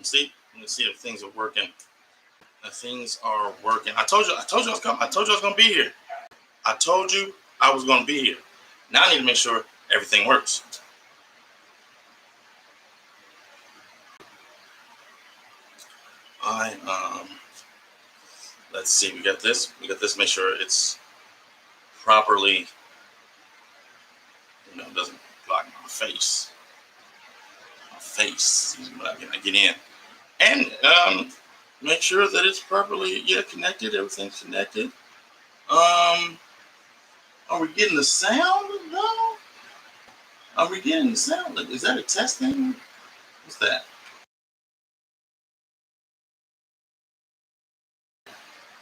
See, let me see if things are working. The things are working. I told you I was coming. I told you I was gonna be here. I told you I was gonna be here. Now I need to make sure everything works. Let's see. We got this. Make sure it's properly. It doesn't block my face. When I get in, and make sure that it's properly connected. Everything's connected. Are we getting the sound? No. Are we getting the sound? Is that a testing? What's that?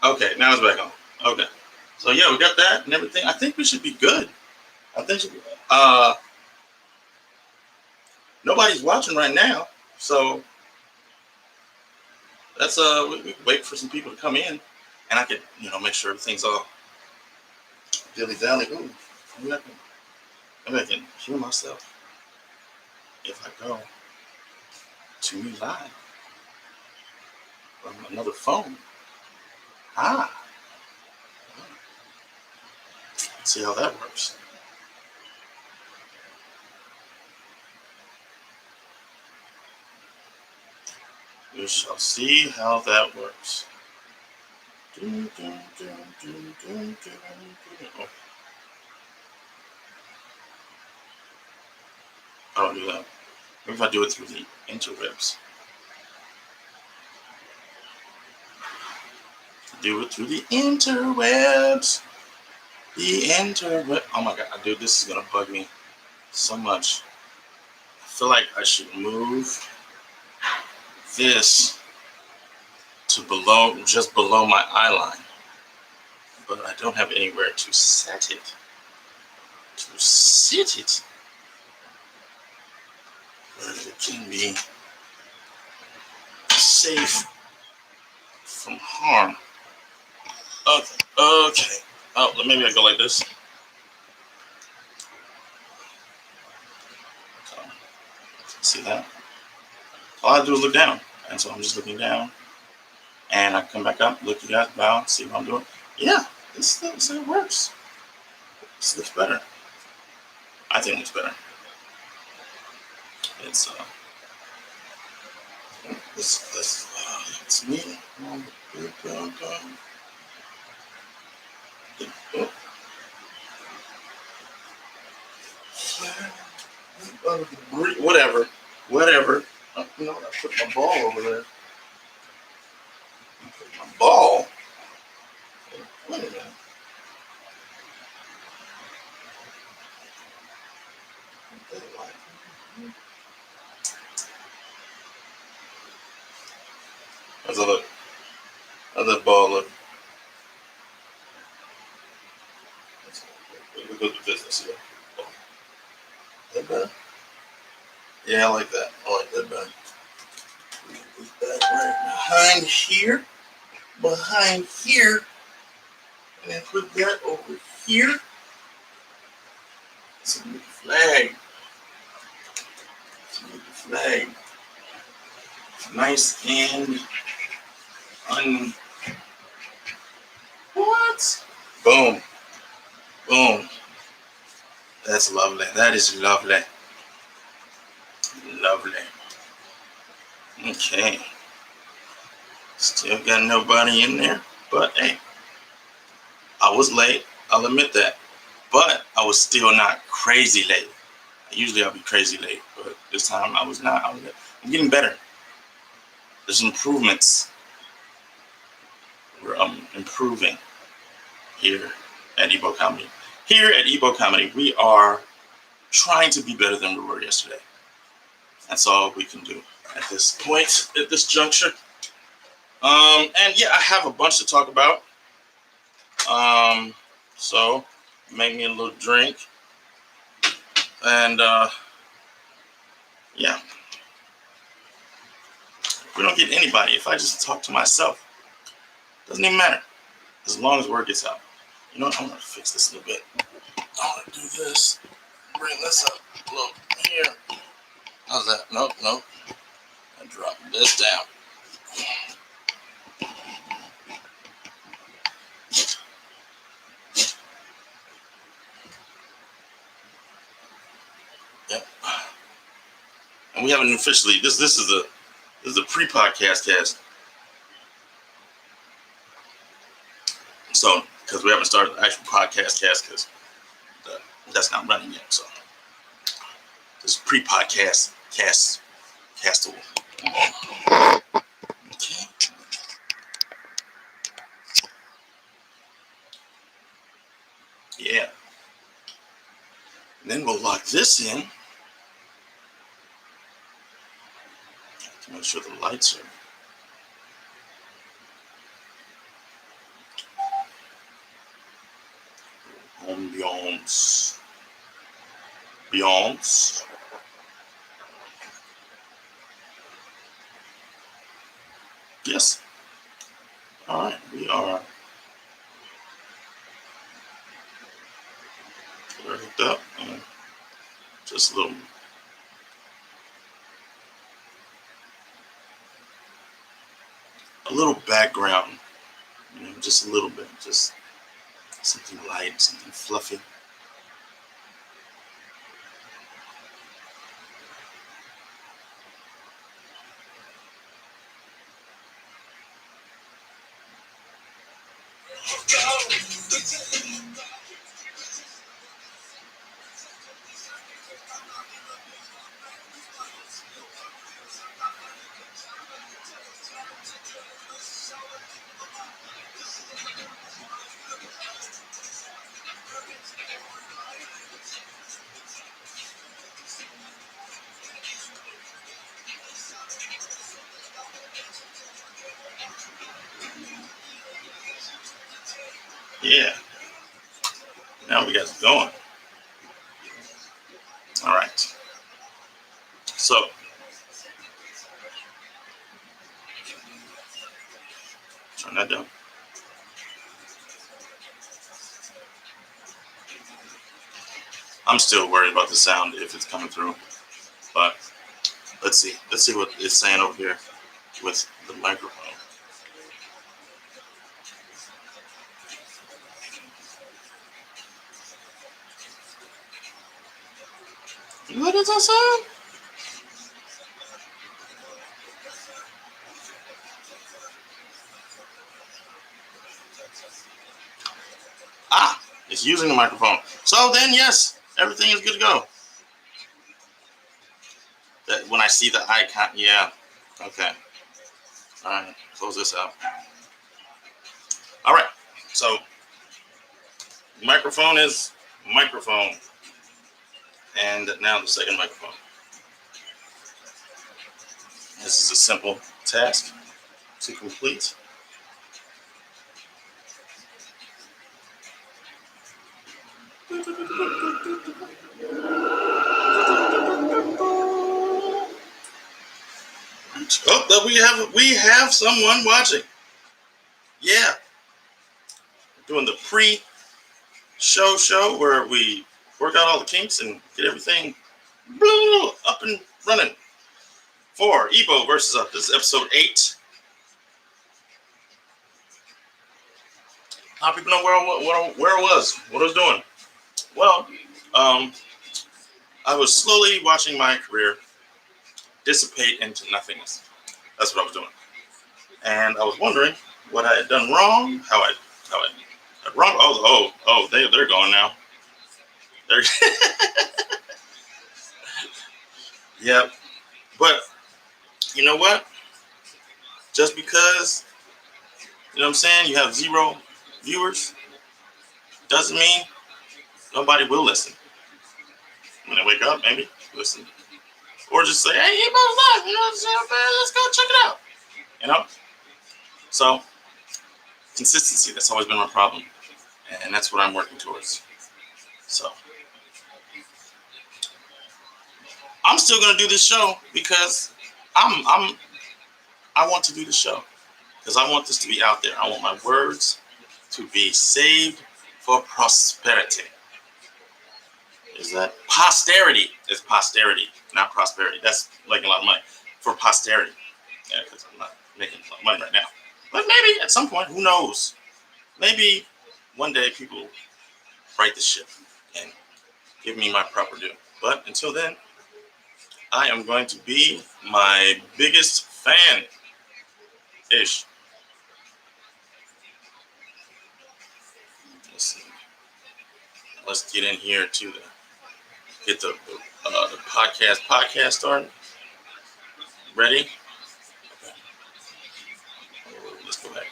Okay, now it's back on. Okay. So yeah, we got that and everything. I think we should be good. I think nobody's watching right now, so that's we wait for some people to come in, and I could make sure everything's all dilly dally. Ooh, maybe I can hear myself if I go to me live from another phone. Let's see how that works. We shall see how that works. Oh. I don't do that. Maybe if I do it through the interwebs. Do it through the interwebs. Oh my god, dude, this is gonna bug me so much. I feel like I should move this to just below my eye line, but I don't have anywhere to set it. Where it can be safe from harm. Okay. Oh, maybe I go like this. See that? All I do is look down, and so I'm just looking down, and I come back up, look at that, bow, see what I'm doing. Yeah, this works. This looks better. I think it looks better. It's me. Whatever. I put my ball over there. My ball? Wait a minute. How's that look? How's that ball look? We'll go to business here. That better? Yeah, I like that. I like that better. Put that right behind here, and then put that over here. Some the flag. Nice and what? Boom. That's lovely. That is lovely. Okay. Still got nobody in there, but hey, I was late. I'll admit that, but I was still not crazy late. Usually I'll be crazy late, but this time I was not. I'm getting better. There's improvements. We're improving here at Ebo Comedy. Here at Ebo Comedy, we are trying to be better than we were yesterday. That's all we can do at this point, at this juncture. And yeah, I have a bunch to talk about. So make me a little drink. And yeah. If we don't get anybody, if I just talk to myself, doesn't even matter. As long as word gets out. You know what? I'm gonna fix this a little bit. I want to do this. Bring this up a little here. How's that? Nope. Drop this down. Yep. And we haven't officially. This is a pre-podcast cast. So because we haven't started the actual podcast cast because that's not running yet. So this pre-podcast castable. Okay. Yeah. And then we'll lock this in to make sure the lights are. Beyonce. Yes. All right. We are. We're hooked up. And just a little background. Just a little bit. Just something light, something fluffy. Yeah. Now we got it going. All right. So turn that down. I'm still worried about the sound if it's coming through, but let's see. Let's see what it's saying over here with the microphone. What does that sound? Ah, it's using the microphone. So then, yes, everything is good to go. That when I see the icon, yeah, okay. All right, close this out. All right, so microphone is microphone, and now the second microphone. This is a simple task to complete. Oh, we have someone watching. Yeah, doing the pre-show where we work out all the kinks and get everything up and running. For Ebo versus Up. This is episode 8. How people know where I was, what I was doing. Well, I was slowly watching my career dissipate into nothingness. That's what I was doing. And I was wondering what I had done wrong, how I had wrong. Oh, they're gone now. They're yeah. But you know what? Just because, you know what I'm saying, you have 0 viewers doesn't mean nobody will listen. When they wake up, maybe listen. Or just say, hey, Ebo's live, you know what I'm saying? Let's go check it out. You know? So, consistency, that's always been my problem. And that's what I'm working towards. So, I'm still gonna do this show because I want to do the show. Because I want this to be out there. I want my words to be saved for prosperity. Is that posterity? It's posterity, not prosperity. That's like a lot of money. for posterity. Yeah, because I'm not making money right now. But maybe at some point, who knows? Maybe one day people right the ship and give me my proper due. But until then, I am going to be my biggest fan ish. Let's get in here to get the podcast started. Ready? Oh, let's go back.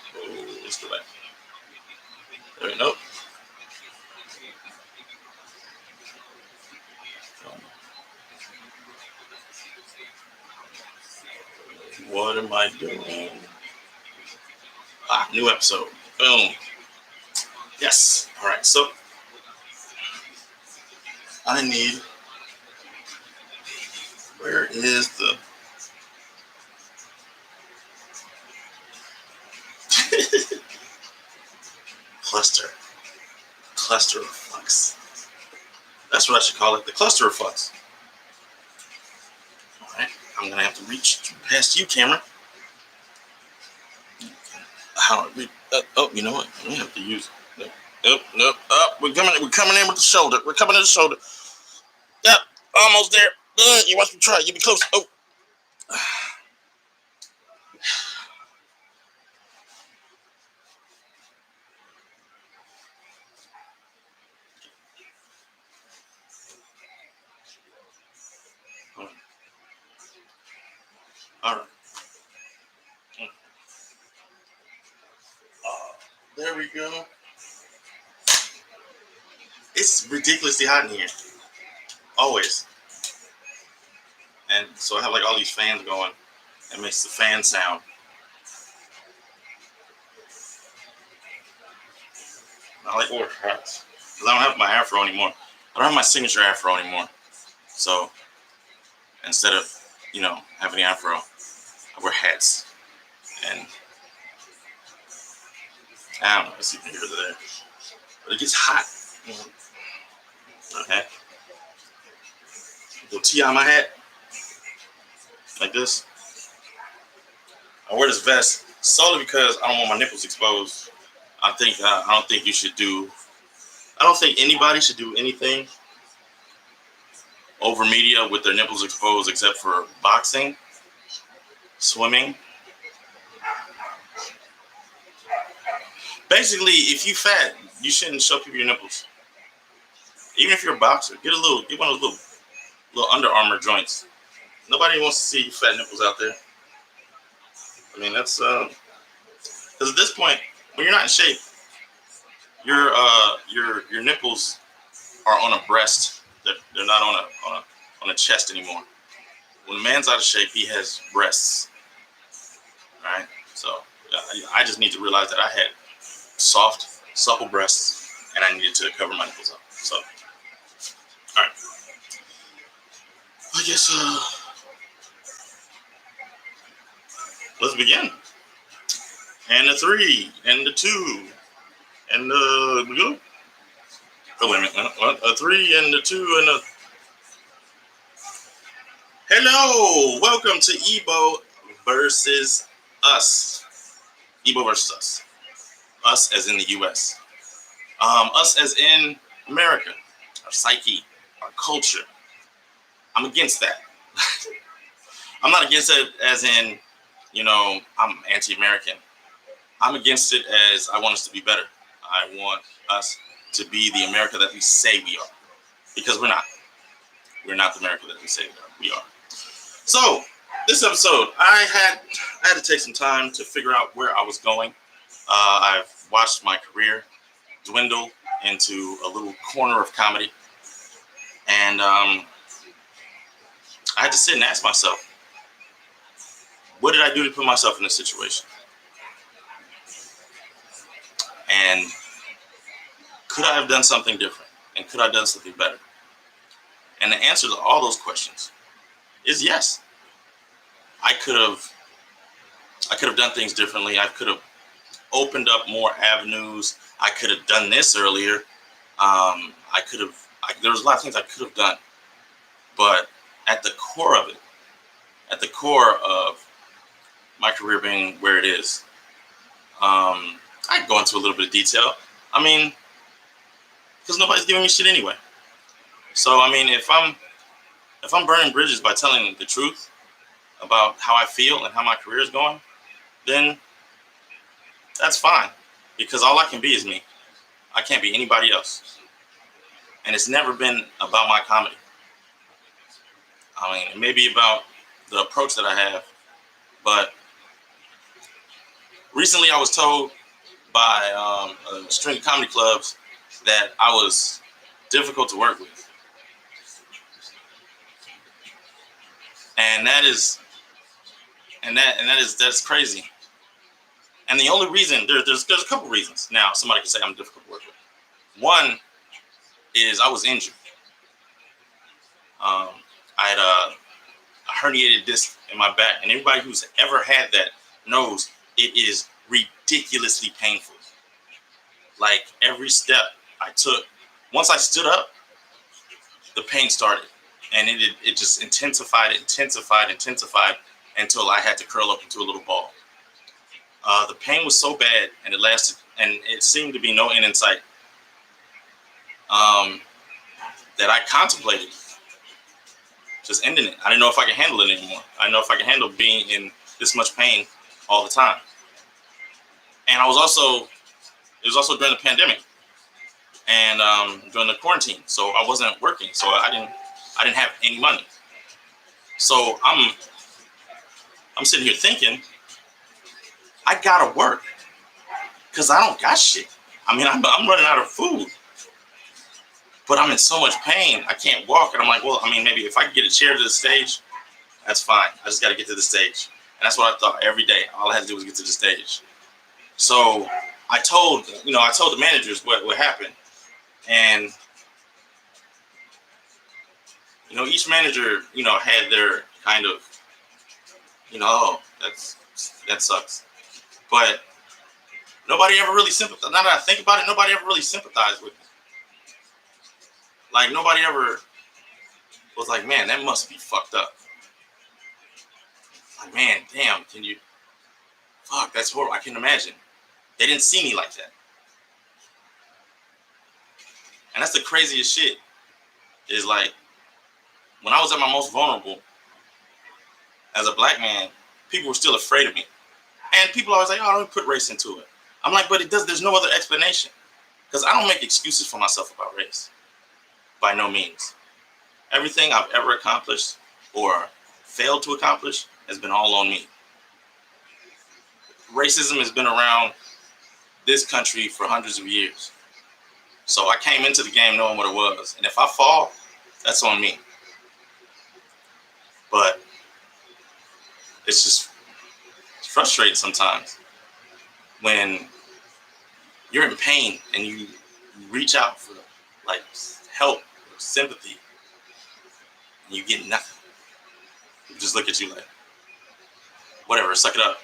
There we go. What am I doing? New episode. Boom. Yes. All right. So I need. Where is the? Cluster of flux. That's what I should call it. The cluster of flux. All right. I'm gonna have to reach past you, camera. How? You know what? We have to use. Nope. We're coming in with the shoulder. Yep. Almost there. You watch me try. You be close. Oh. All right. There we go. It's ridiculously hot in here. Always. And so I have like all these fans going. It makes the fan sound. I like order hats. Because I don't have my afro anymore. I don't have my signature afro anymore. So instead of, having the afro, I wear hats. And I don't know, it's even here or there. But it gets hot. Okay. Go tee on my hat. Like this. I wear this vest solely because I don't want my nipples exposed. I don't think anybody should do anything over media with their nipples exposed except for boxing, swimming. Basically, if you fat, you shouldn't show people your nipples. Even if you're a boxer, get one of those little Under Armour joints. Nobody wants to see fat nipples out there. I mean, that's because at this point, when you're not in shape, your nipples are on a breast. They're not on a chest anymore. When a man's out of shape, he has breasts. All right. So I just need to realize that I had soft, supple breasts, and I needed to cover my nipples up. So, all right. I guess let's begin. And the 3, and the 2, and we go. Oh, wait a minute. What? A 3, and the 2, and a. Hello! Welcome to Ebo versus Us. Ebo versus Us. Us as in the U.S. Us as in America. Our psyche. Our culture. I'm against that. I'm not against it as in, I'm anti-American. I'm against it as I want us to be better. I want us to be the America that we say we are. Because we're not. We're not the America that we say we are. So, this episode, I had to take some time to figure out where I was going. I've watched my career dwindle into a little corner of comedy. And I had to sit and ask myself, what did I do to put myself in this situation? And could I have done something different? And could I have done something better? And the answer to all those questions is yes. I could have done things differently. I could have opened up more avenues. I could have done this earlier. There was a lot of things I could have done. But at the core of it, at the core of my career being where it is. I can go into a little bit of detail. I mean, because nobody's giving me shit anyway. So I mean, if I'm burning bridges by telling the truth about how I feel and how my career is going, then that's fine. Because all I can be is me. I can't be anybody else. And it's never been about my comedy. I mean, it may be about the approach that I have, but recently I was told by a string of comedy clubs that I was difficult to work with. And that's crazy. And the only reason there's a couple reasons. Now somebody can say I'm difficult to work with. One is I was injured. I had a herniated disc in my back, and anybody who's ever had that knows it is ridiculously painful. Like every step I took, once I stood up, the pain started, and it just intensified until I had to curl up into a little ball. The pain was so bad, and it lasted, and it seemed to be no end in sight. That I contemplated just ending it. I didn't know if I could handle it anymore. I didn't know if I could handle being in this much pain all the time. And it was also during the pandemic and during the quarantine. So I wasn't working. So I didn't have any money. So I'm sitting here thinking, I gotta work because I don't got shit. I mean, I'm running out of food. But I'm in so much pain, I can't walk. And I'm like, well, I mean, maybe if I could get a chair to the stage, that's fine. I just got to get to the stage. And that's what I thought every day. All I had to do was get to the stage. So I told the managers what happened. And, each manager, had their kind of, oh, that sucks. But nobody ever really sympathized. Now that I think about it, nobody ever really sympathized with me. Like, nobody ever was like, man, that must be fucked up. Like, man, damn, fuck, that's horrible. I can't imagine. They didn't see me like that. And that's the craziest shit. Is like, when I was at my most vulnerable, as a black man, people were still afraid of me. And people always like, oh, don't put race into it. I'm like, but there's no other explanation. Because I don't make excuses for myself about race. By no means. Everything I've ever accomplished or failed to accomplish has been all on me. Racism has been around this country for hundreds of years. So I came into the game knowing what it was. And if I fall, that's on me. But it's frustrating sometimes when you're in pain and you reach out for like help, sympathy, and you get nothing. People just look at you like, whatever, suck it up.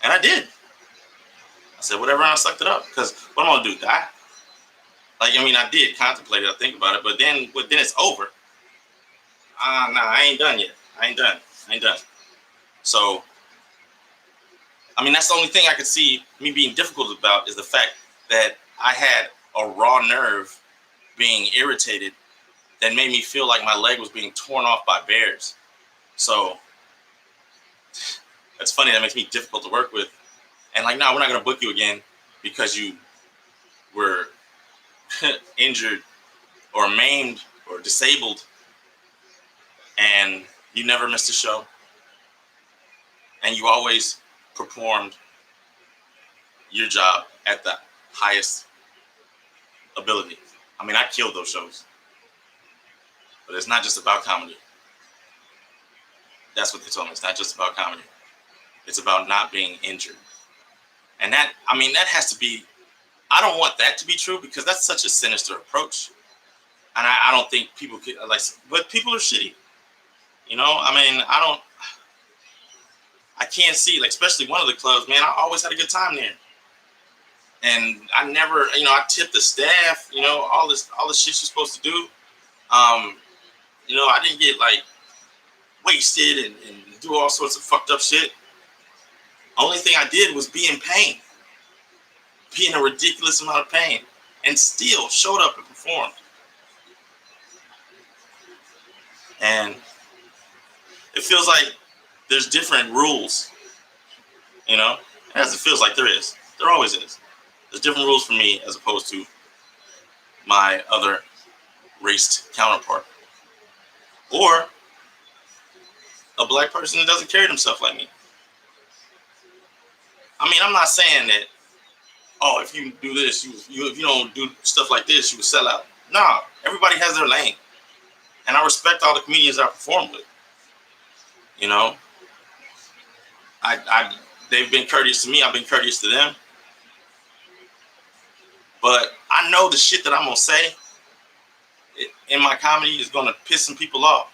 And I did. I said, whatever, and I sucked it up. Because what am I going to do, die? Like, I mean, I did contemplate it, I think about it, but then it's over. Nah, I ain't done yet. I ain't done. So, I mean, that's the only thing I could see me being difficult about is the fact that I had a raw nerve being irritated that made me feel like my leg was being torn off by bears. So that's funny. That makes me difficult to work with. And like, no, we're not going to book you again because you were injured or maimed or disabled and you never missed a show. And you always performed your job at the highest ability. I mean, I killed those shows. But it's not just about comedy. That's what they told me. It's not just about comedy. It's about not being injured. And that has to be, I don't want that to be true because that's such a sinister approach. And I don't think people could, but people are shitty. I mean, I can't see, especially one of the clubs, man, I always had a good time there. And I never, I tipped the staff, all this shit you're supposed to do. I didn't get like wasted and do all sorts of fucked up shit. Only thing I did was be in pain, be in a ridiculous amount of pain, and still showed up and performed. And it feels like there's different rules, as it feels like there is. There always is. There's different rules for me as opposed to my other raced counterpart. Or a black person that doesn't carry themselves like me. I mean, I'm not saying that, if you do this, if you don't do stuff like this, you would sell out. Nah, everybody has their lane. And I respect all the comedians I perform with. They've been courteous to me. I've been courteous to them. But I know the shit that I'm going to say in my comedy is going to piss some people off.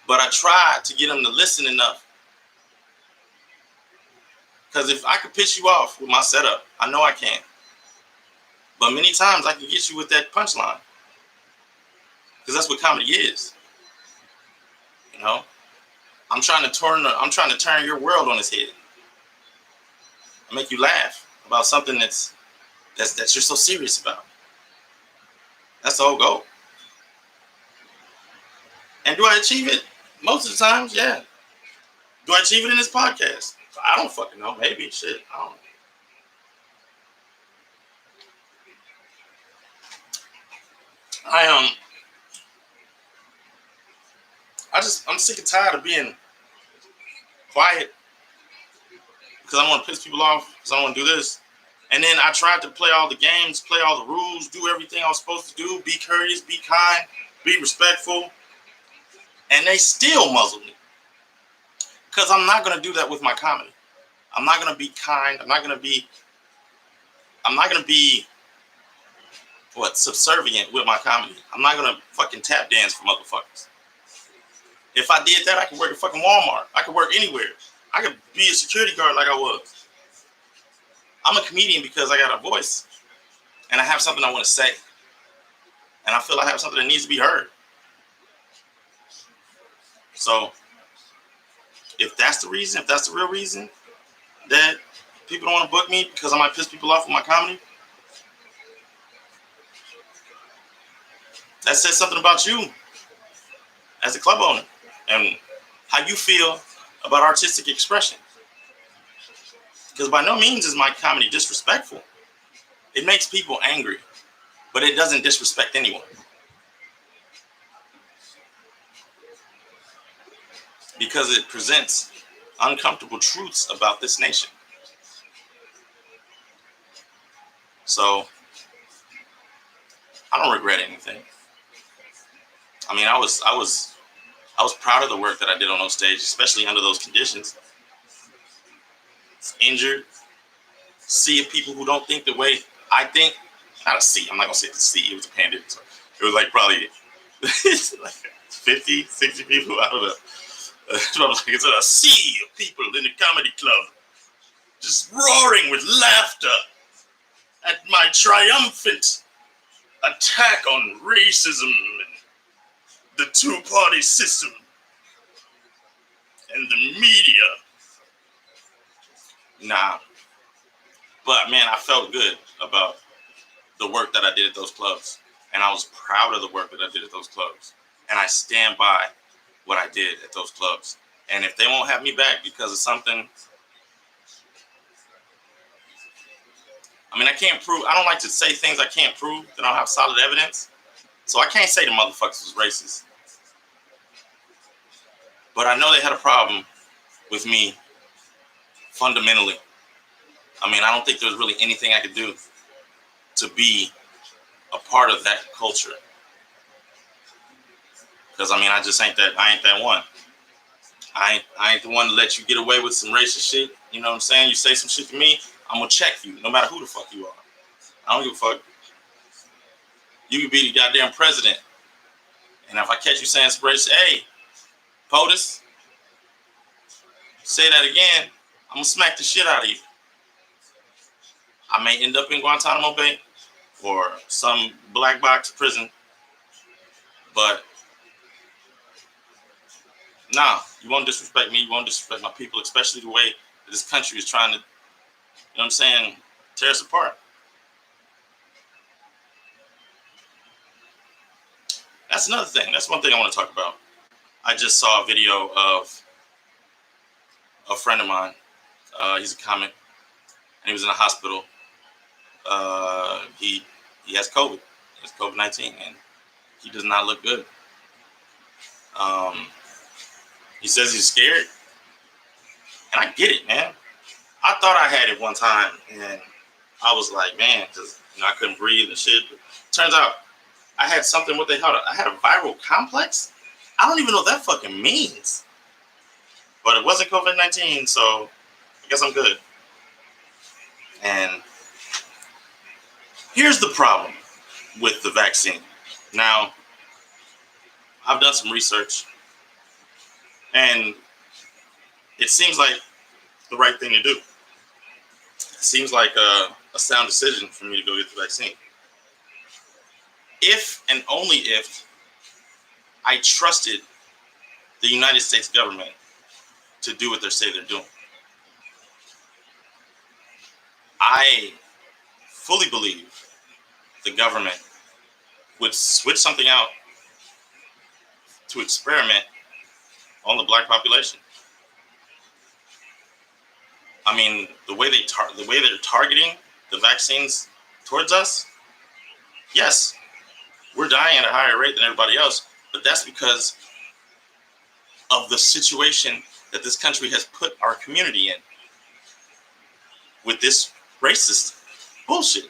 But I try to get them to listen enough. Because if I could piss you off with my setup, I know I can. But many times I can get you with that punchline. Because that's what comedy is. I'm trying to turn your world on its head. I make you laugh about something that you're so serious about. That's the whole goal. And do I achieve it? Most of the times, yeah. Do I achieve it in this podcast? I don't fucking know. Maybe. Shit. I don't know. I'm sick and tired of being quiet because I want to piss people off, because I want to do this. And then I tried to play all the games, play all the rules, do everything I was supposed to do, be courteous, be kind, be respectful. And they still muzzle me. Because I'm not going to do that with my comedy. I'm not going to be kind. I'm not going to be subservient with my comedy. I'm not going to fucking tap dance for motherfuckers. If I did that, I could work at fucking Walmart. I could work anywhere. I could be a security guard like I was. I'm a comedian because I got a voice. And I have something I want to say. And I feel I have something that needs to be heard. So, if that's the reason, if that's the real reason that people don't want to book me because I might piss people off with my comedy, that says something about you as a club owner and how you feel about artistic expression. Because by no means is my comedy disrespectful. It makes people angry, but it doesn't disrespect anyone. Because it presents uncomfortable truths about this nation. So, I don't regret anything. I mean, I was proud of the work that I did on those stages, especially under those conditions. Injured, sea of people who don't think the way I think. Not a sea. I'm not gonna say it's a sea. It was a pandemic. So it was like probably like 50, 60 people. I don't know. It's a sea of people in the comedy club, just roaring with laughter at my triumphant attack on racism and the two-party system and the media. Nah. But man, I felt good about the work that I did at those clubs. And I was proud of the work that I did at those clubs. And I stand by what I did at those clubs. And if they won't have me back because of something, I mean, I can't prove. I don't like to say things I can't prove that I don't have solid evidence. So I can't say the motherfuckers was racist. But I know they had a problem with me fundamentally. I mean, I don't think there was really anything I could do to be a part of that culture. Because, I mean, I ain't that one. I ain't the one to let you get away with some racist shit. You know what I'm saying? You say some shit to me, I'm going to check you, no matter who the fuck you are. I don't give a fuck. You could be the goddamn president. And if I catch you saying some racist, hey, POTUS, say that again, I'm going to smack the shit out of you. I may end up in Guantanamo Bay or some black box prison, but nah, you won't disrespect me. You won't disrespect my people, especially the way that this country is trying to, you know what I'm saying, tear us apart. That's another thing. That's one thing I want to talk about. I just saw a video of a friend of mine. He's a comic, and he was in a hospital. He has COVID. He has COVID-19, and he does not look good. He says he's scared, and I get it, man. I thought I had it one time, and I was like, man, because I couldn't breathe and shit. But turns out I had something. What they call it? I had a viral complex. I don't even know what that fucking means. But it wasn't COVID-19, so I guess I'm good. And here's the problem with the vaccine. Now, I've done some research, and it seems like the right thing to do. It seems like a sound decision for me to go get the vaccine. If and only if I trusted the United States government to do what they say they're doing. I fully believe the government would switch something out to experiment on the black population. I mean, the way they're targeting the vaccines towards us, yes, we're dying at a higher rate than everybody else, but that's because of the situation that this country has put our community in with this racist bullshit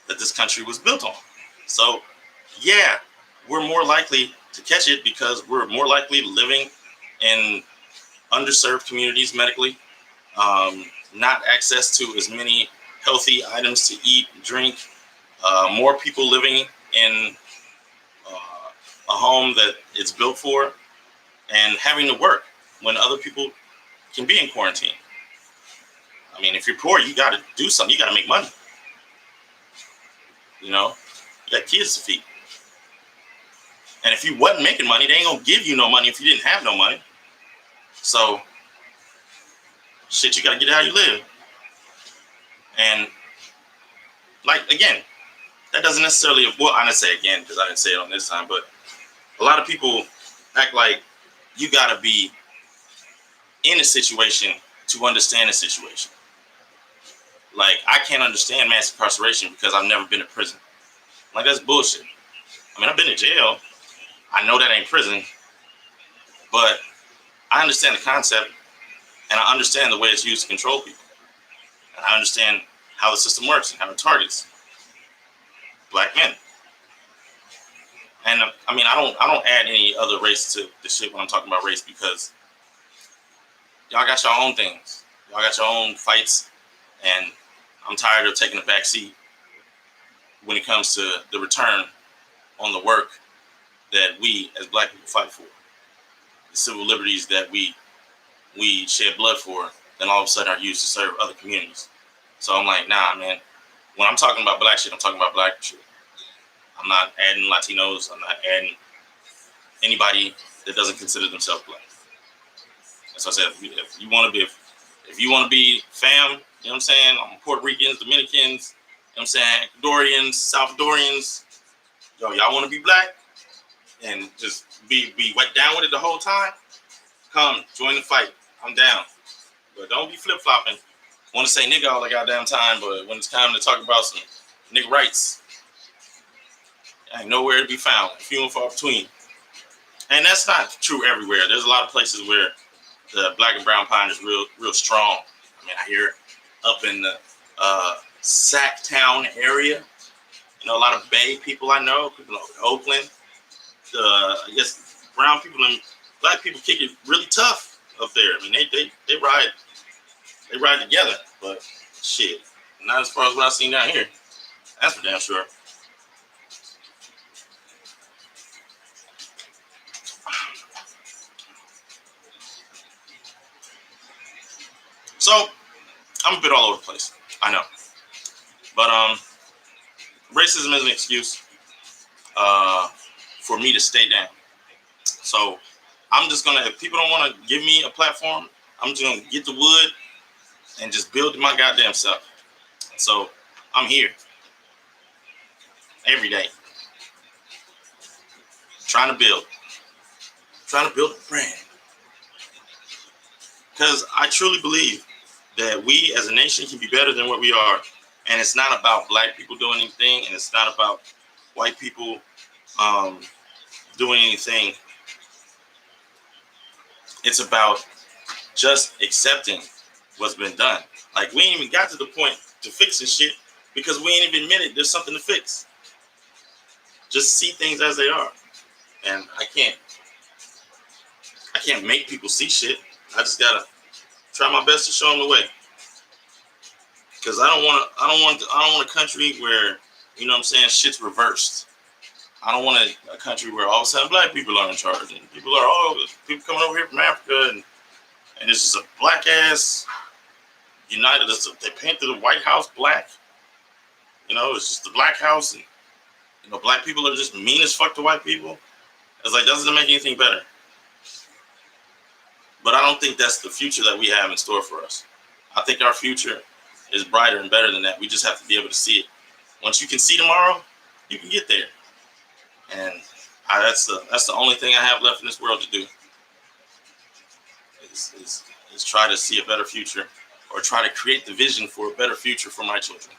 that this country was built on. So, yeah, we're more likely to catch it because we're more likely living in underserved communities medically, not access to as many healthy items to eat, drink, more people living in a home that it's built for, and having to work when other people can be in quarantine. I mean, if you're poor, you got to do something. You got to make money. You know, you got kids to feed. And if you wasn't making money, they ain't going to give you no money if you didn't have no money. So, shit, you got to get how you live. And, like, again, that doesn't necessarily, well, I didn't say again because I didn't say it on this time, but a lot of people act like you got to be in a situation to understand a situation. Like, I can't understand mass incarceration because I've never been to prison. Like, that's bullshit. I mean, I've been to jail. I know that ain't prison. But I understand the concept, and I understand the way it's used to control people. And I understand how the system works and how it targets black men. And I mean, I don't add any other race to the shit when I'm talking about race because y'all got your own things. Y'all got your own fights, and I'm tired of taking a back seat when it comes to the return on the work that we as black people fight for. The civil liberties that we shed blood for, then all of a sudden are used to serve other communities. So I'm like, nah, man. When I'm talking about black shit, I'm talking about black shit. I'm not adding Latinos. I'm not adding anybody that doesn't consider themselves black. That's what I said. If you want to be fam, you know what I'm saying? I'm Puerto Ricans, Dominicans, you know what I'm saying? Ecuadorians, Salvadorians. Yo, y'all want to be black and just be down with it the whole time? Come, join the fight. I'm down. But don't be flip-flopping. Want to say nigga all the goddamn time, but when it's time to talk about some nigga rights, ain't nowhere to be found. Few and far between. And that's not true everywhere. There's a lot of places where the black and brown pine is real strong. I mean, I hear up in the Sacktown area, you know, a lot of Bay people I know, people in Oakland. I guess brown people and black people kick it really tough up there. I mean, they ride together, but shit, not as far as what I've seen down here. That's for damn sure. So, I'm a bit all over the place. I know. But racism is an excuse for me to stay down. So, I'm just gonna, if people don't want to give me a platform, I'm just gonna get the wood and just build my goddamn self. So I'm here every day, trying to build a brand. Because I truly believe that we as a nation can be better than what we are. And it's not about black people doing anything, and it's not about white people doing anything. It's about just accepting what's been done. Like, we ain't even got to the point to fixing shit because we ain't even admitted there's something to fix. Just see things as they are. And I can't make people see shit. I just gotta try my best to show them the way. Because I don't want a country where, you know what I'm saying, shit's reversed. I don't want a country where all of a sudden black people are in charge and people coming over here from Africa and it's just a black ass United. They painted the White House black. You know, it's just the black house, and you know, black people are just mean as fuck to white people. It's like, that doesn't make anything better. But I don't think that's the future that we have in store for us. I think our future is brighter and better than that. We just have to be able to see it. Once you can see tomorrow, you can get there. And that's the only thing I have left in this world to do. Is try to see a better future, or try to create the vision for a better future for my children.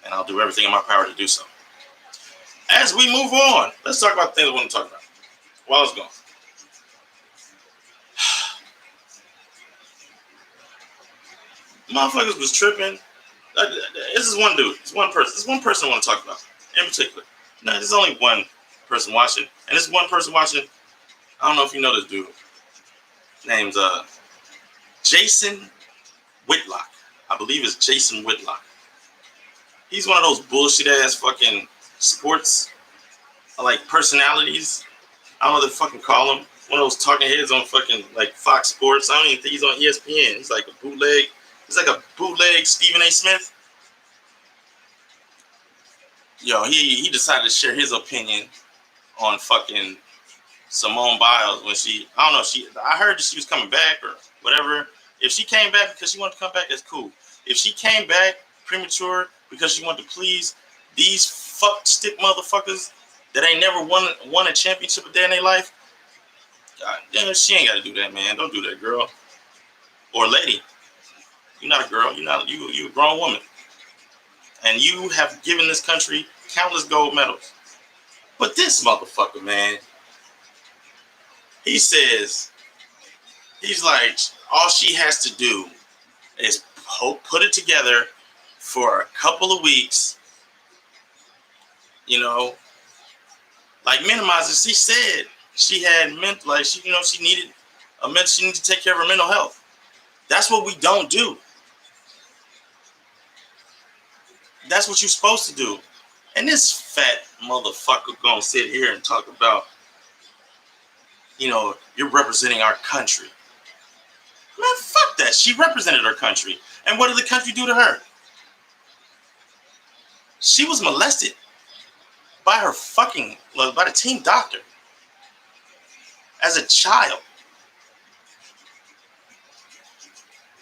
And I'll do everything in my power to do so. As we move on, let's talk about the things I want to talk about while I was gone. Motherfuckers was tripping. This is one dude. It's one person. This is one person I want to talk about in particular. No, there's only one person watching. And this one person watching, I don't know if you know this dude. His name's Jason Whitlock. I believe it's Jason Whitlock. He's one of those bullshit ass fucking sports like personalities. I don't know what they fucking call him. One of those talking heads on fucking like Fox Sports. I don't even think he's on ESPN. He's like a bootleg. He's like a bootleg Stephen A. Smith. Yo, he decided to share his opinion on fucking Simone Biles when I heard that she was coming back or whatever. If she came back because she wanted to come back, that's cool. If she came back premature because she wanted to please these fuck stick motherfuckers that ain't never won a championship a day in their life, God damn, she ain't got to do that, man. Don't do that, girl or lady. You're not a girl. You're a grown woman, and you have given this country countless gold medals. But this motherfucker, man, he says, he's like, all she has to do is put it together for a couple of weeks, you know, like minimize it. She said she had she needed to take care of her mental health. That's what we don't do. That's what you're supposed to do. And this fat motherfucker gonna sit here and talk about, you know, you're representing our country. Man, fuck that. She represented her country. And what did the country do to her? She was molested by by the team doctor as a child.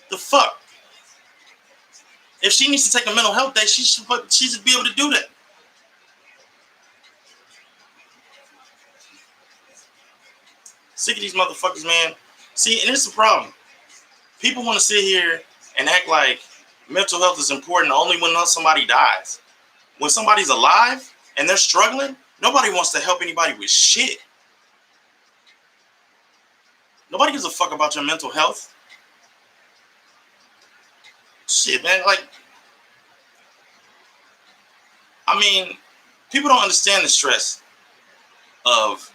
The fuck? If she needs to take a mental health day, she should be able to do that. Sick of these motherfuckers, man. See, and it's the problem. People want to sit here and act like mental health is important only when somebody dies. When somebody's alive and they're struggling, nobody wants to help anybody with shit. Nobody gives a fuck about your mental health. Shit, man. Like, I mean, people don't understand the stress of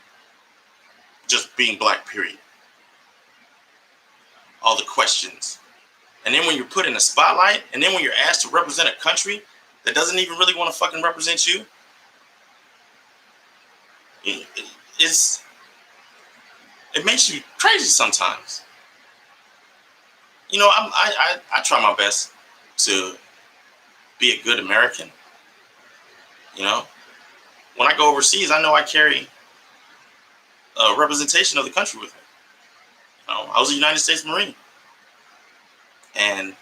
just being black, period. All the questions. And then when you're put in a spotlight, and then when you're asked to represent a country that doesn't even really want to fucking represent you, it makes you crazy sometimes. You know, I try my best to be a good American. You know, when I go overseas, I know I carry a representation of the country with me. I was a United States Marine, and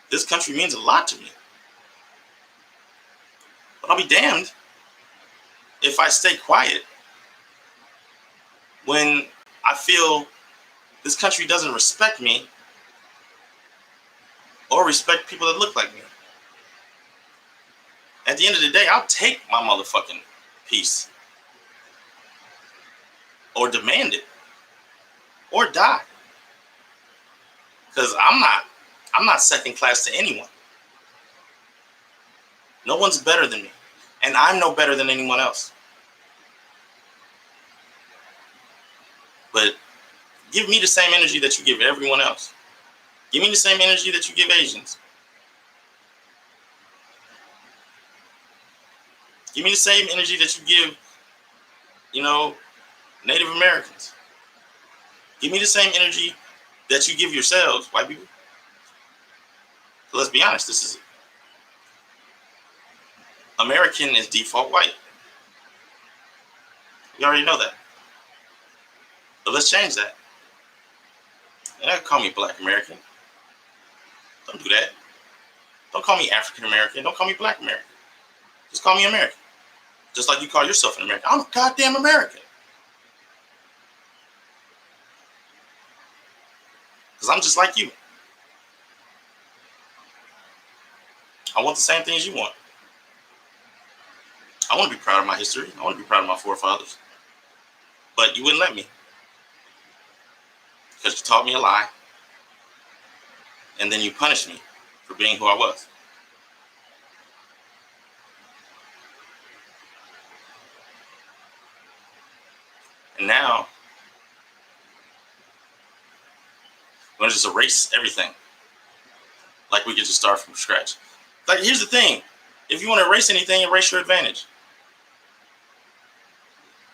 this country means a lot to me. But I'll be damned if I stay quiet when I feel this country doesn't respect me or respect people that look like me. At the end of the day, I'll take my motherfucking piece, or demand it, or die. Because I'm not second class to anyone. No one's better than me, and I'm no better than anyone else. But give me the same energy that you give everyone else. Give me the same energy that you give Asians. Give me the same energy that you give, Native Americans. Give me the same energy that you give yourselves, white people. So let's be honest, this is American is default white. You already know that. But let's change that. And don't call me Black American. Don't do that. Don't call me African American. Don't call me Black American. Just call me American. Just like you call yourself an American. I'm a goddamn American. Because I'm just like you. I want the same things you want. I want to be proud of my history. I want to be proud of my forefathers. But you wouldn't let me. Because you taught me a lie. And then you punished me for being who I was. And now, we're going to just erase everything. Like we could just start from scratch. Like, here's the thing. If you want to erase anything, erase your advantage.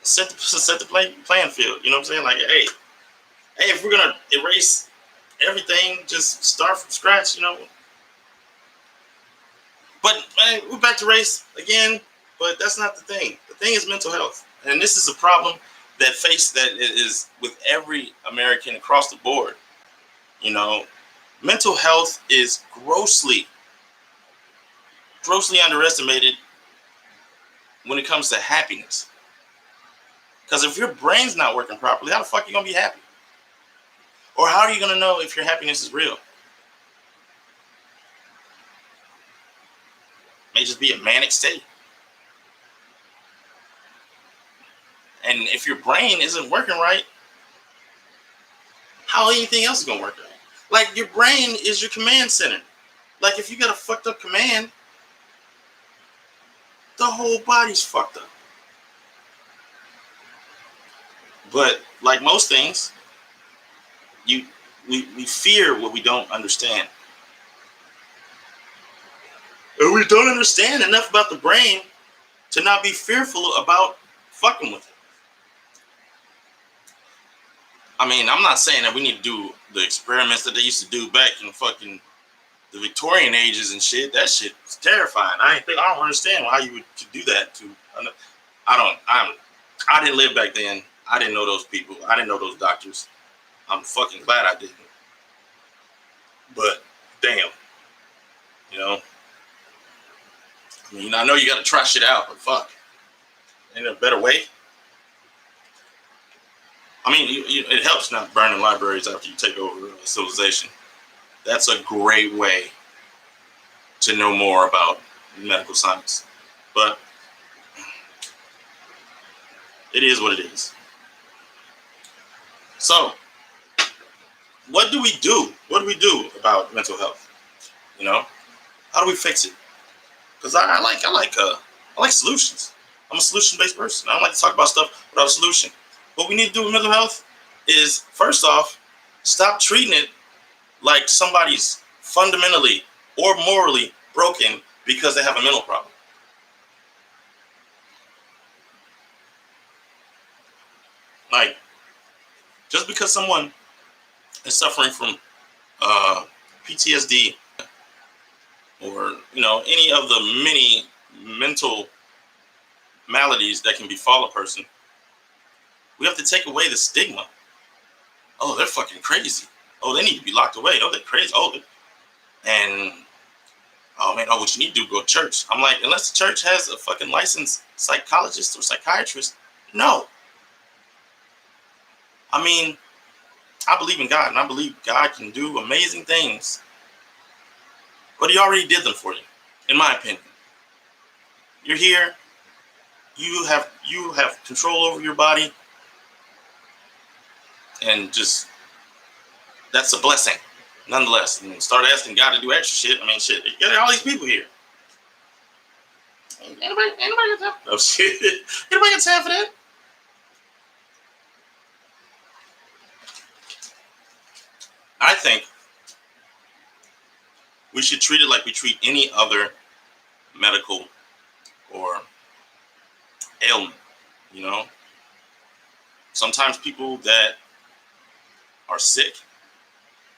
Set the playing field. You know what I'm saying? Like, hey, if we're going to erase everything, just start from scratch, But we're back to race again, but that's not the thing. The thing is mental health. And this is a problem that is with every American across the board. Mental health is grossly underestimated when it comes to happiness. Because if your brain's not working properly, how the fuck are you going to be happy? Or how are you going to know if your happiness is real? It may just be a manic state. And if your brain isn't working right, how anything else is going to work right? Like, your brain is your command center. Like, if you got a fucked up command, the whole body's fucked up. But like most things, we fear what we don't understand. And we don't understand enough about the brain to not be fearful about fucking with it. I mean, I'm not saying that we need to do the experiments that they used to do back in fucking the Victorian ages and shit. That shit was terrifying. I don't understand why you would do that I didn't live back then. I didn't know those people. I didn't know those doctors. I'm fucking glad I didn't. But damn, I know you got to try shit out, but fuck, ain't there a better way? I mean, it helps not burning libraries after you take over civilization. That's a great way to know more about medical science. But it is what it is. So, what do we do? What do we do about mental health? How do we fix it? Because I like solutions. I'm a solution-based person. I don't like to talk about stuff without a solution. What we need to do with mental health is, first off, stop treating it like somebody's fundamentally or morally broken because they have a mental problem. Like, just because someone is suffering from PTSD or, any of the many mental maladies that can befall a person, We have to take away the stigma. Oh, they're fucking crazy. Oh, they need to be locked away. Oh, they're crazy. And oh man, what you need to do, go to church. I'm like, unless the church has a fucking licensed psychologist or psychiatrist, no. I mean, I believe in God, and I believe God can do amazing things. But he already did them for you, in my opinion. You're here. You have control over your body, and just that's a blessing, nonetheless. And start asking God to do extra shit. I mean, shit, you got all these people here. Anybody got time? No shit. Anybody got time for that? I think we should treat it like we treat any other medical or ailment. You know, sometimes people that are sick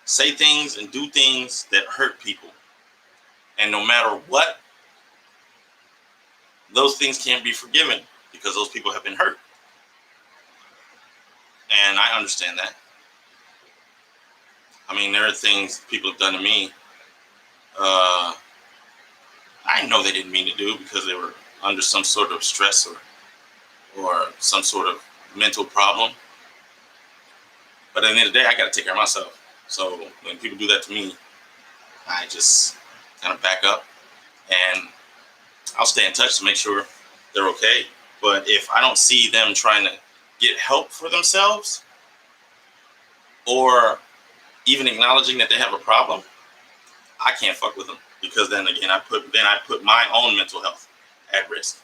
say things and do things that hurt people, and no matter what, those things can't be forgiven because those people have been hurt. And I understand that. I mean, there are things people have done to me. I know they didn't mean to do because they were under some sort of stress or some sort of mental problem. But at the end of the day, I got to take care of myself. So when people do that to me, I just kind of back up, and I'll stay in touch to make sure they're okay. But if I don't see them trying to get help for themselves, or even acknowledging that they have a problem, I can't fuck with them, because then again, I put my own mental health at risk.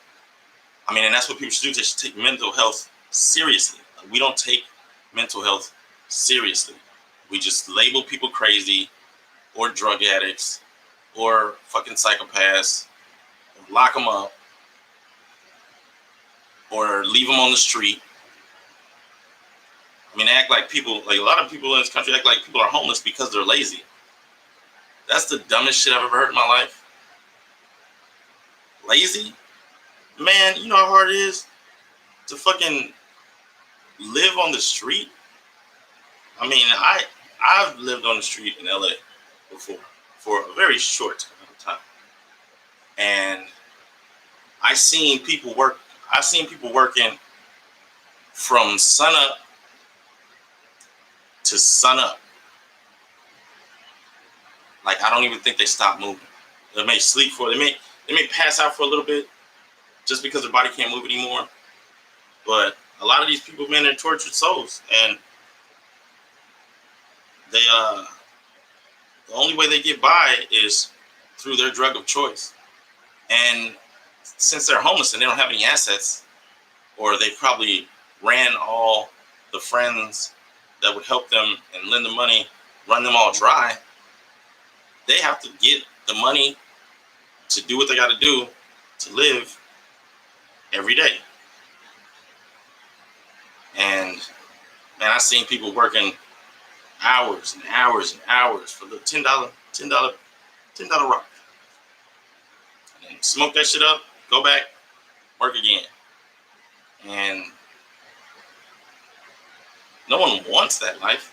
I mean, and that's what people should do. They should take mental health seriously. We don't take mental health seriously. We just label people crazy, or drug addicts, or fucking psychopaths, or lock them up, or leave them on the street. I mean, they act like people, like a lot of people in this country act like people are homeless because they're lazy. That's the dumbest shit I've ever heard in my life. Lazy? Man, you know how hard it is to fucking live on the street? I mean, I've lived on the street in LA before for a very short amount of time. And I've seen people working from sun up to sun up. Like, I don't even think they stop moving. They may sleep they may pass out for a little bit just because their body can't move anymore. But a lot of these people, man, they're tortured souls, and they the only way they get by is through their drug of choice. And since they're homeless and they don't have any assets, or they probably ran all the friends that would help them and lend them money, run them all dry, they have to get the money to do what they got to do to live every day. And man, I've seen people working hours and hours and hours for the $10 rock, and smoke that shit up, go back, work again. And no one wants that life.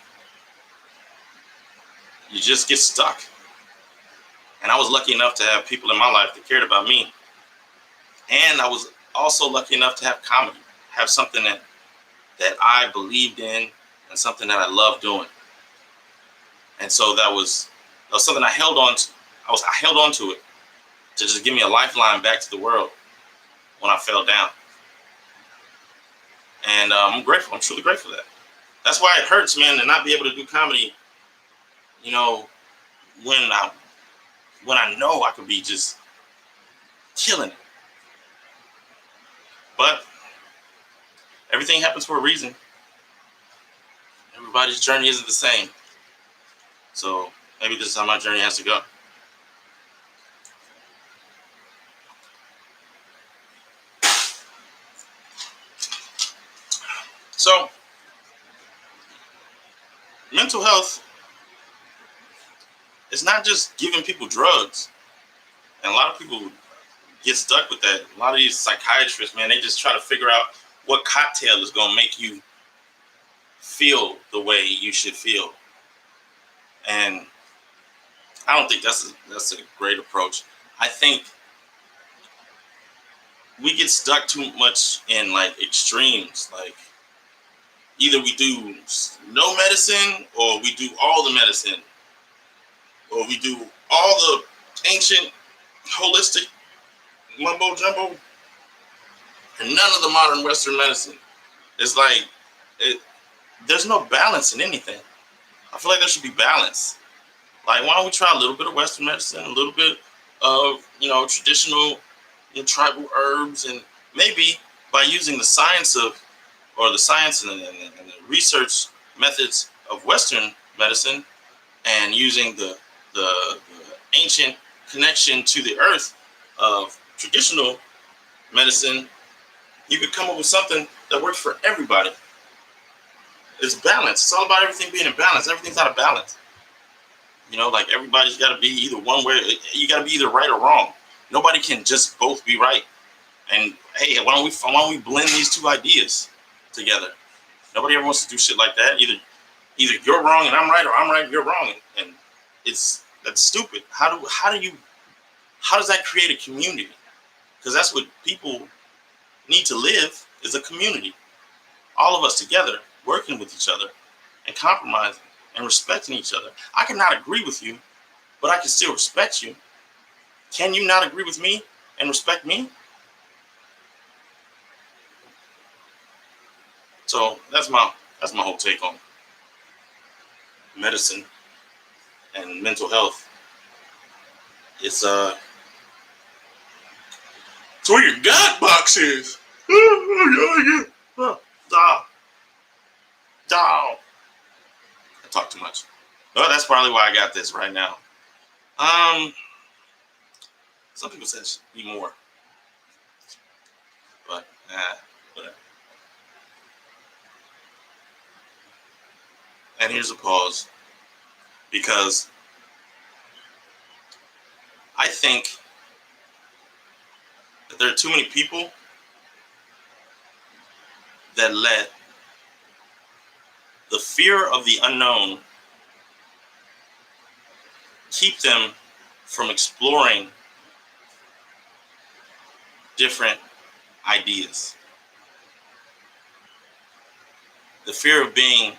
You just get stuck. And I was lucky enough to have people in my life that cared about me. And I was also lucky enough to have comedy, have something that I believed in, and something that I loved doing. And so that was something I held on to. I held on to it to just give me a lifeline back to the world when I fell down. And I'm grateful. I'm truly grateful for that. That's why it hurts, man, to not be able to do comedy, you know, when I know I could be just killing it. But everything happens for a reason. Everybody's journey isn't the same. So maybe this is how my journey has to go. So mental health is not just giving people drugs. And a lot of people get stuck with that. A lot of these psychiatrists, man, they just try to figure out what cocktail is going to make you feel the way you should feel. And I don't think that's a great approach. I think we get stuck too much in like extremes. Like either we do no medicine or we do all the medicine or we do all the ancient holistic mumbo jumbo and none of the modern Western medicine. It's like it, there's no balance in anything. I feel like there should be balance. Like, why don't we try a little bit of Western medicine, a little bit of traditional, tribal herbs, and maybe by using the science and the research methods of Western medicine, and using the ancient connection to the earth of traditional medicine, you could come up with something that works for everybody. It's balance. It's all about everything being in balance. Everything's out of balance. Like everybody's got to be either one way. You got to be either right or wrong. Nobody can just both be right. And hey, why don't we blend these two ideas together? Nobody ever wants to do shit like that. Either you're wrong and I'm right, or I'm right and you're wrong. And that's stupid. How does that create a community? Because that's what people need to live, is a community. All of us together, working with each other and compromising and respecting each other. I cannot agree with you, but I can still respect you. Can you not agree with me and respect me? So that's my whole take on medicine and mental health. It's where your God box is. I talk too much. Well, that's probably why I got this right now. Some people said it should be more, but whatever. And here's a pause, because I think that there are too many people that let the fear of the unknown keep them from exploring different ideas. The fear of being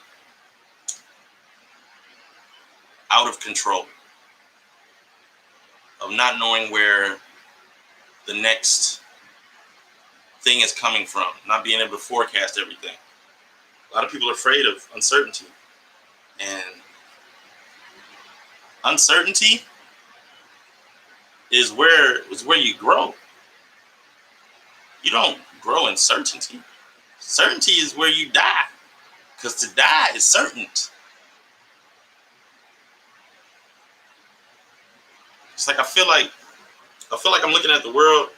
out of control, of not knowing where the next thing is coming from, not being able to forecast everything. A lot of people are afraid of uncertainty. And uncertainty is where you grow. You don't grow in certainty. Certainty is where you die, because to die is certain. It's like I feel like I'm looking at the world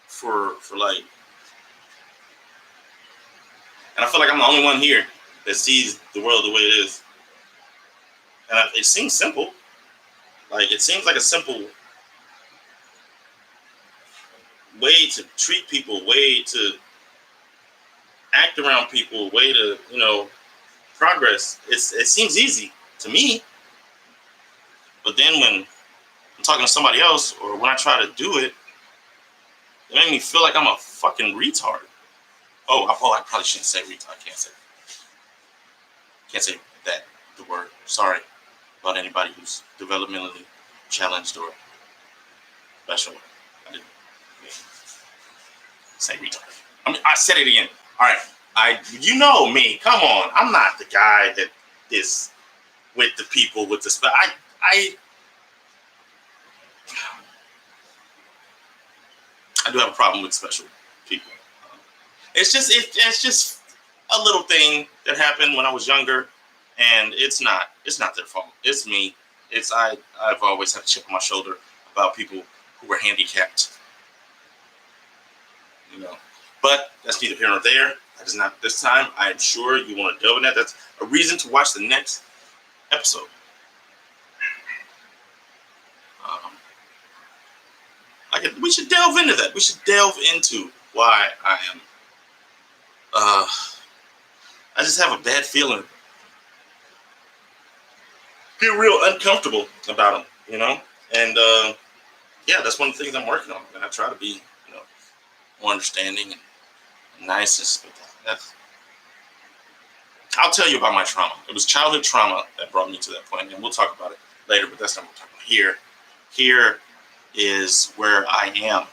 for like, and I feel like I'm the only one here that sees the world the way it is. And it seems simple. Like, it seems like a simple way to treat people, way to act around people, way to, progress. It seems easy to me. But then when I'm talking to somebody else, or when I try to do it, it made me feel like I'm a fucking retard. Oh, I probably shouldn't say retard. I can't say that, the word. Sorry about anybody who's developmentally challenged or special. I didn't say retard. I said it again. All right. You know me. Come on. I'm not the guy that is with the people with the I do have a problem with special people. It's just a little thing that happened when I was younger, and it's not their fault. It's me. I've always had a chip on my shoulder about people who were handicapped. But that's neither here nor there. That is not this time. I'm sure you want to delve in that. That's a reason to watch the next episode. We should delve into that. We should delve into why I I just have a bad feeling. Get real uncomfortable about them, you know? And yeah, that's one of the things I'm working on. And I try to be, more understanding and nice. But I'll tell you about my trauma. It was childhood trauma that brought me to that point, and we'll talk about it later, but that's not what we're talking about. Here is where I am.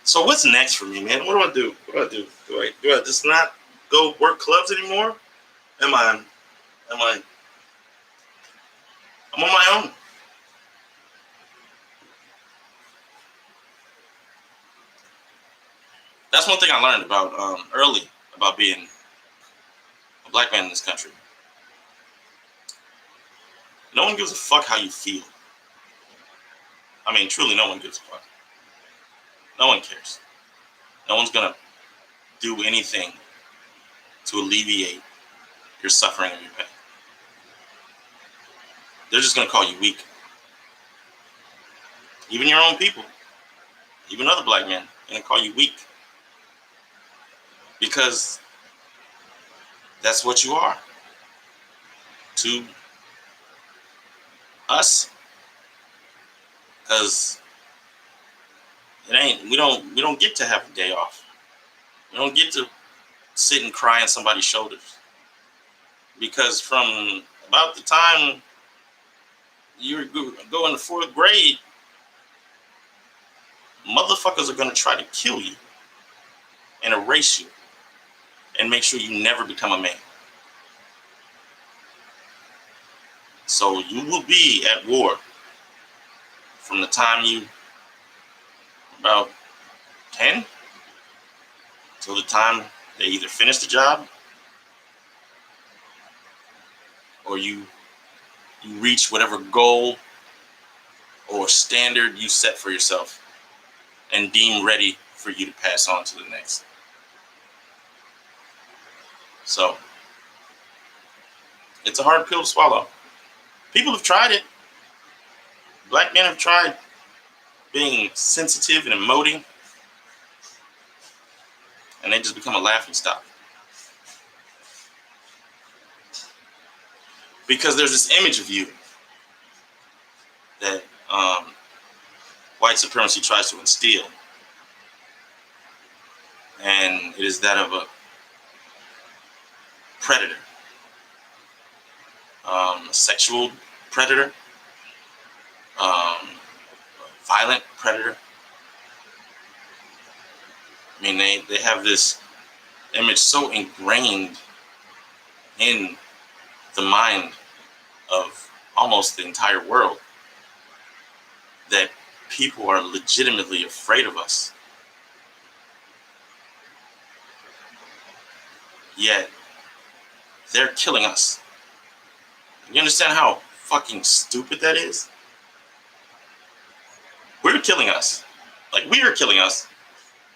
So what's next for me, man? What do I do? Do I just not go work clubs anymore? I'm on my own. That's one thing I learned about early about being a black man in this country. No one gives a fuck how you feel. I mean, truly, no one gives a fuck. No one cares. No one's gonna do anything to alleviate your suffering and your pain. They're just gonna call you weak. Even your own people, even other black men, are gonna call you weak. Because that's what you are to us. Because we don't get to have a day off. We don't get to sit and cry on somebody's shoulders. Because from about the time you go into 4th grade, motherfuckers are gonna try to kill you and erase you and make sure you never become a man. So you will be at war from the time you about 10 till the time they either finish the job or you reach whatever goal or standard you set for yourself and deem ready for you to pass on to the next. So it's a hard pill to swallow. People have tried it. Black men have tried being sensitive and emoting, and they just become a laughing stock. Because there's this image of you that white supremacy tries to instill. And it is that of a predator, a sexual predator, violent predator. I mean, they have this image so ingrained in the mind of almost the entire world that people are legitimately afraid of us. Yet they're killing us. You understand how fucking stupid that is? We're killing us. Like, we are killing us,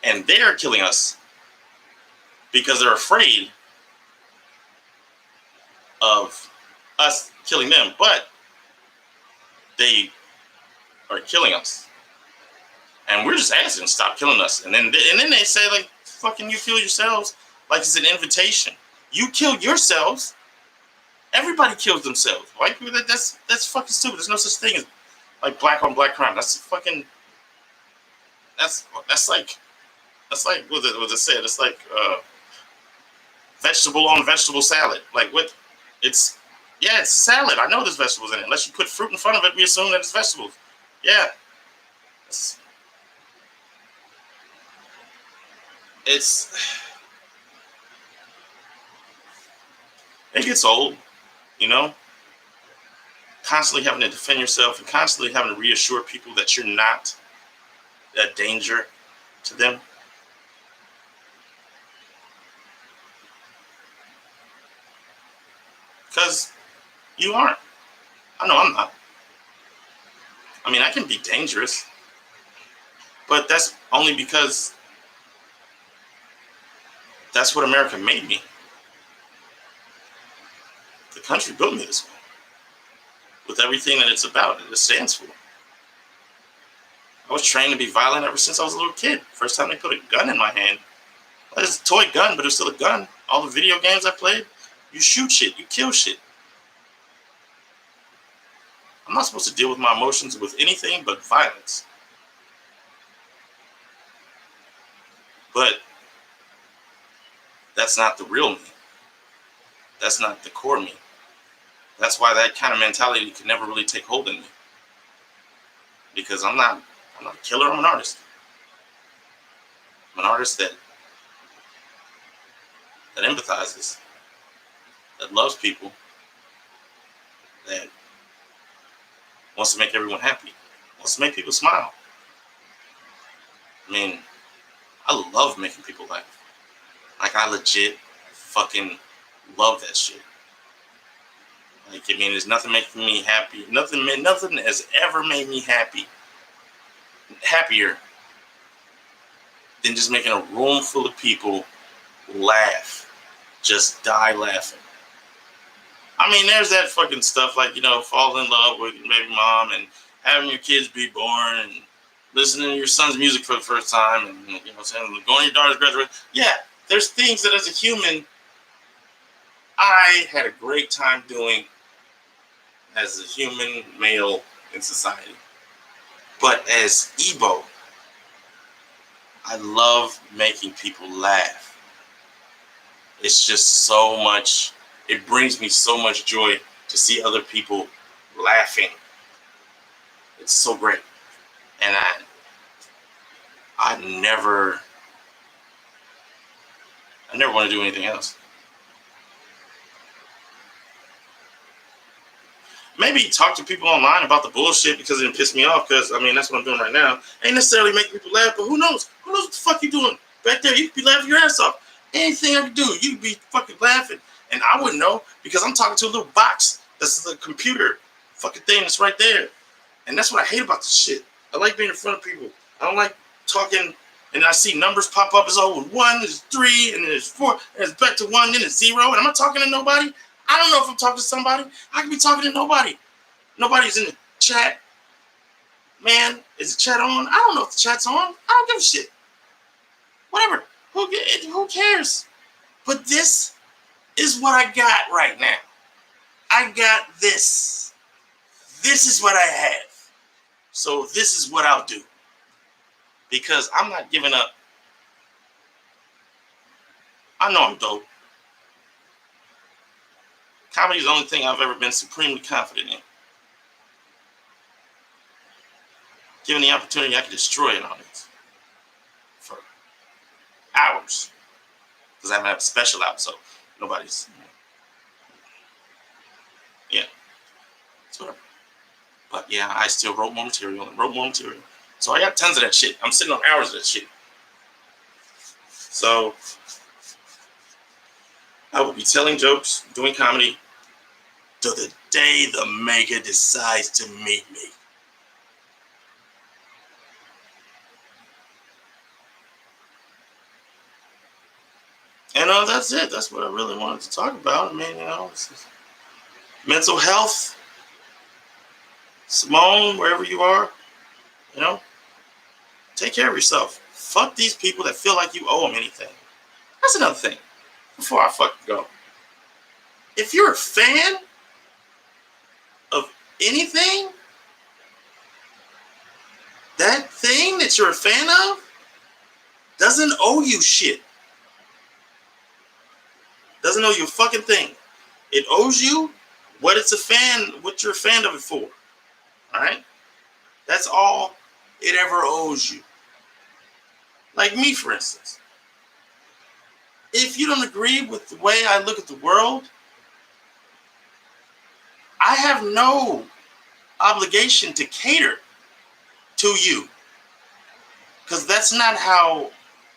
and they're killing us because they're afraid of us killing them, but they are killing us. And we're just asking, stop killing us. And then they say, like, fucking you kill yourselves, like it's an invitation. You kill yourselves. Everybody kills themselves. White people, that's fucking stupid. There's no such thing as like black on black crime. That's fucking. That's like what it said. It's like vegetable on vegetable salad. Like what? It's salad. I know there's vegetables in it. Unless you put fruit in front of it, we assume that it's vegetables. Yeah. It gets old, you know, constantly having to defend yourself and constantly having to reassure people that you're not a danger to them. Because you aren't. I know I'm not. I mean, I can be dangerous, but that's only because that's what America made me. The country built me this way, with everything that it's about, that it stands for. I was trained to be violent ever since I was a little kid. First time they put a gun in my hand, Well, it's a toy gun, but it's still a gun. All the video games I played, you shoot shit, you kill shit. I'm not supposed to deal with my emotions with anything but violence. But that's not the real me. That's not the core me. That's why that kind of mentality could never really take hold in me. Because I'm not a killer, I'm an artist. I'm an artist that empathizes, that loves people, that wants to make everyone happy, wants to make people smile. I mean, I love making people laugh. Like, I legit fucking love that shit. Like, I mean, there's nothing making me happy. Nothing has ever made me happier than just making a room full of people laugh. Just die laughing. I mean, there's that fucking stuff like, falling in love with your baby mom and having your kids be born and listening to your son's music for the first time and, saying, going to your daughter's graduation. Yeah, there's things that as a human, I had a great time doing as a human male in society. But as Ebo, I love making people laugh. It's just so much, it brings me so much joy to see other people laughing. It's so great. And I never want to do anything else. Maybe talk to people online about the bullshit because it pissed me off, because, I mean, that's what I'm doing right now. Ain't necessarily making people laugh, but who knows? Who knows what the fuck you doing back there? You could be laughing your ass off. Anything I could do, you could be fucking laughing. And I wouldn't know because I'm talking to a little box that's the computer fucking thing that's right there. And that's what I hate about this shit. I like being in front of people. I don't like talking and I see numbers pop up. It's over 1, there's 3, and then there's 4, and it's back to 1, then it's 0. And am I talking to nobody? I don't know if I'm talking to somebody. I could be talking to nobody. Nobody's in the chat. Man, is the chat on? I don't know if the chat's on. I don't give a shit. Whatever. Who cares? But this is what I got right now. I got this. This is what I have. So this is what I'll do. Because I'm not giving up. I know I'm dope. Comedy is the only thing I've ever been supremely confident in. Given the opportunity, I could destroy an audience for hours. Because I haven't had a special out, so nobody's. Yeah. It's whatever. But yeah, I still wrote more material. So I got tons of that shit. I'm sitting on hours of that shit. So I will be telling jokes, doing comedy, till the day the maker decides to meet me. And that's it. That's what I really wanted to talk about. I mean, mental health. Simone, wherever you are, take care of yourself. Fuck these people that feel like you owe them anything. That's another thing. Before I fucking go. If you're a fan of anything, that thing that you're a fan of doesn't owe you shit. Doesn't owe you a fucking thing. It owes you what you're a fan of it for. All right? That's all it ever owes you. Like me, for instance. If you don't agree with the way I look at the world, I have no obligation to cater to you. Because that's not how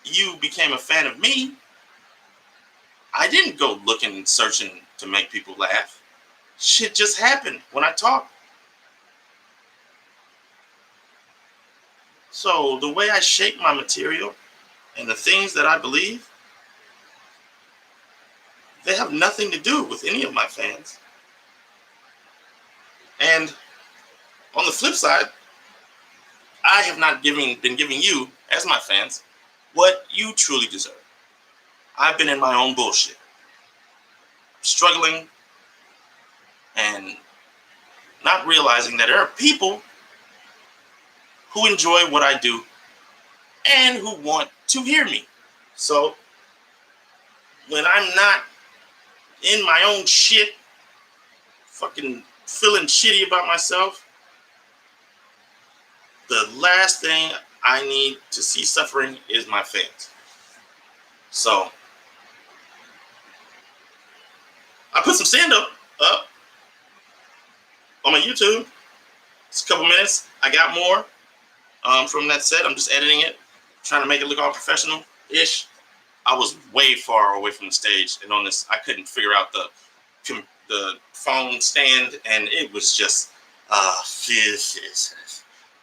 you became a fan of me. I didn't go looking and searching to make people laugh. Shit just happened when I talk. So the way I shape my material and the things that I believe, they have nothing to do with any of my fans. And on the flip side, I have not been giving you, as my fans, what you truly deserve. I've been in my own bullshit, struggling and not realizing that there are people who enjoy what I do and who want to hear me. So when I'm not in my own shit, fucking feeling shitty about myself, the last thing I need to see suffering is my fans. So I put some stand up on my YouTube. It's a couple minutes. I got more from that set. I'm just editing it, trying to make it look all professional-ish. I was way far away from the stage, and on this, I couldn't figure out the phone stand, and it was just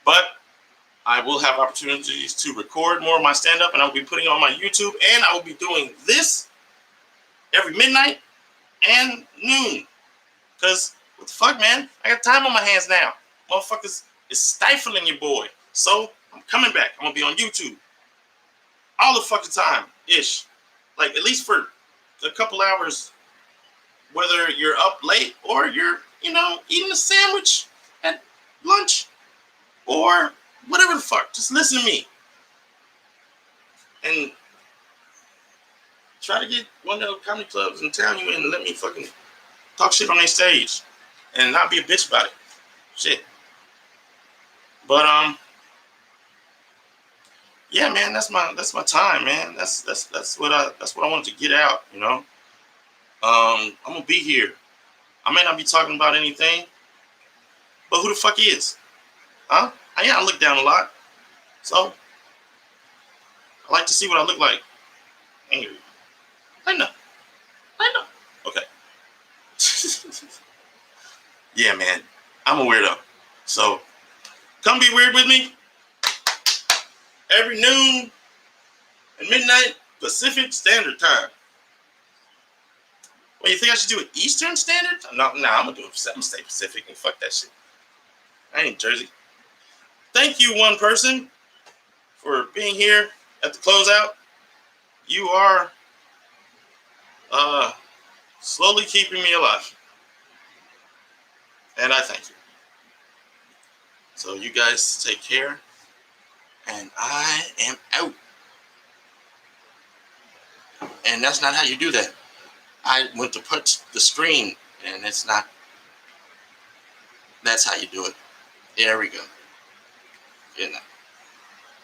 but I will have opportunities to record more of my stand-up, and I will be putting it on my YouTube, and I will be doing this every midnight and noon. Because, what the fuck, man? I got time on my hands now. Motherfuckers is stifling your boy. So, I'm coming back. I'm going to be on YouTube all the fucking time-ish. Like, at least for a couple hours, whether you're up late or you're, eating a sandwich at lunch or whatever the fuck. Just listen to me. And try to get one of those comedy clubs in town you in and let me fucking talk shit on their stage and not be a bitch about it. Shit. But yeah, man, that's my time, man. That's what I wanted to get out, I'm gonna be here. I may not be talking about anything, but who the fuck is? Huh? I look down a lot. So I like to see what I look like. Angry. I know. Okay. Yeah, man. I'm a weirdo. So come be weird with me. Every noon and midnight Pacific Standard Time. Well, you think I should do it Eastern Standard? No, I'm gonna do it. I'm gonna stay Pacific and fuck that shit. I ain't Jersey. Thank you, one person, for being here at the closeout. You are slowly keeping me alive. And I thank you. So you guys take care. And I am out. And that's not how you do that. I went to put the screen, and it's not. That's how you do it. There we go. Good night.